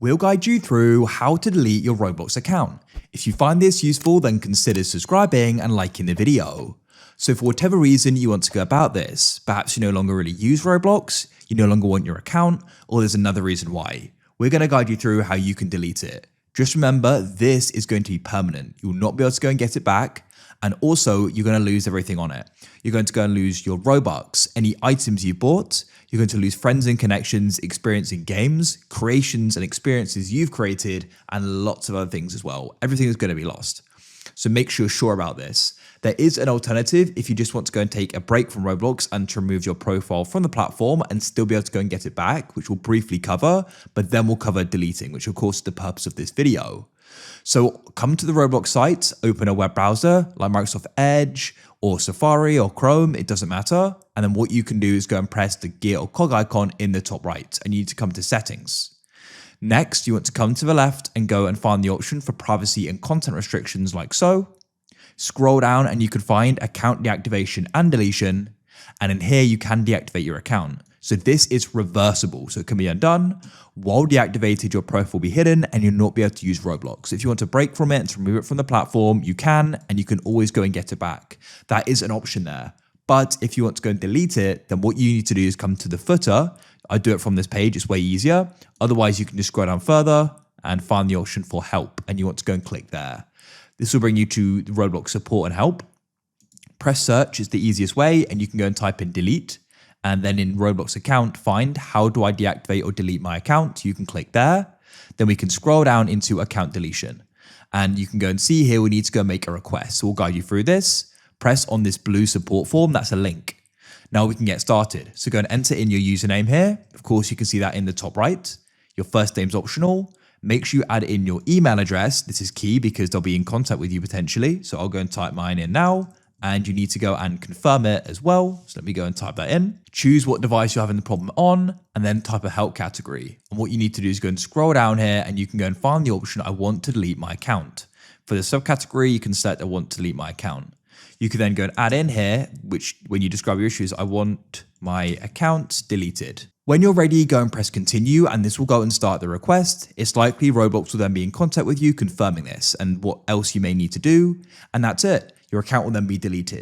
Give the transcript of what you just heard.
We'll guide you through how to delete your Roblox account. If you find this useful, then consider subscribing and liking the video. So for whatever reason you want to go about this, perhaps you no longer really use Roblox, you no longer want your account, or there's another reason why, we're going to guide you through how you can delete it. Just remember, this is going to be permanent. You will not be able to go and get it back. And also, you're going to lose everything on it. You're going to go and lose your Robux, any items you bought. You're going to lose friends and connections, experience in games, creations and experiences you've created, and lots of other things as well. Everything is going to be lost. So make sure you're sure about this. There is an alternative if you just want to go and take a break from Roblox and to remove your profile from the platform and still be able to go and get it back, which we'll briefly cover, but then we'll cover deleting, which of course is the purpose of this video. So come to the Roblox site, open a web browser like Microsoft Edge or Safari or Chrome, it doesn't matter. And then what you can do is go and press the gear or cog icon in the top right, and you need to come to settings. Next, you want to come to the left and go and find the option for privacy and content restrictions like so. Scroll down and you can find account deactivation and deletion. And in here, you can deactivate your account. So this is reversible, so it can be undone. While deactivated, your profile will be hidden and you'll not be able to use Roblox. If you want to break from it and to remove it from the platform, you can, and you can always go and get it back. That is an option there. But if you want to go and delete it, then what you need to do is come to the footer. I do it from this page, it's way easier. Otherwise, you can just scroll down further and find the option for help, and you want to go and click there. This will bring you to the Roblox support and help. Press search is the easiest way, and you can go and type in delete. And then in Roblox account, find how do I deactivate or delete my account? You can click there. Then we can scroll down into account deletion. And you can go and see here, we need to go make a request. So we'll guide you through this. Press on this blue support form, that's a link. Now we can get started. So go and enter in your username here. Of course, you can see that in the top right. Your first name's optional. Make sure you add in your email address. This is key because they'll be in contact with you potentially. So I'll go and type mine in now. And you need to go and confirm it as well. So let me go and type that in. Choose what device you're having the problem on, and then type a help category. And what you need to do is go and scroll down here, and you can go and find the option, I want to delete my account. For the subcategory, you can select I want to delete my account. You can then go and add in here, which when you describe your issues, I want my account deleted. When you're ready, go and press continue, and this will go and start the request. It's likely Roblox will then be in contact with you confirming this and what else you may need to do. And that's it. Your account will then be deleted.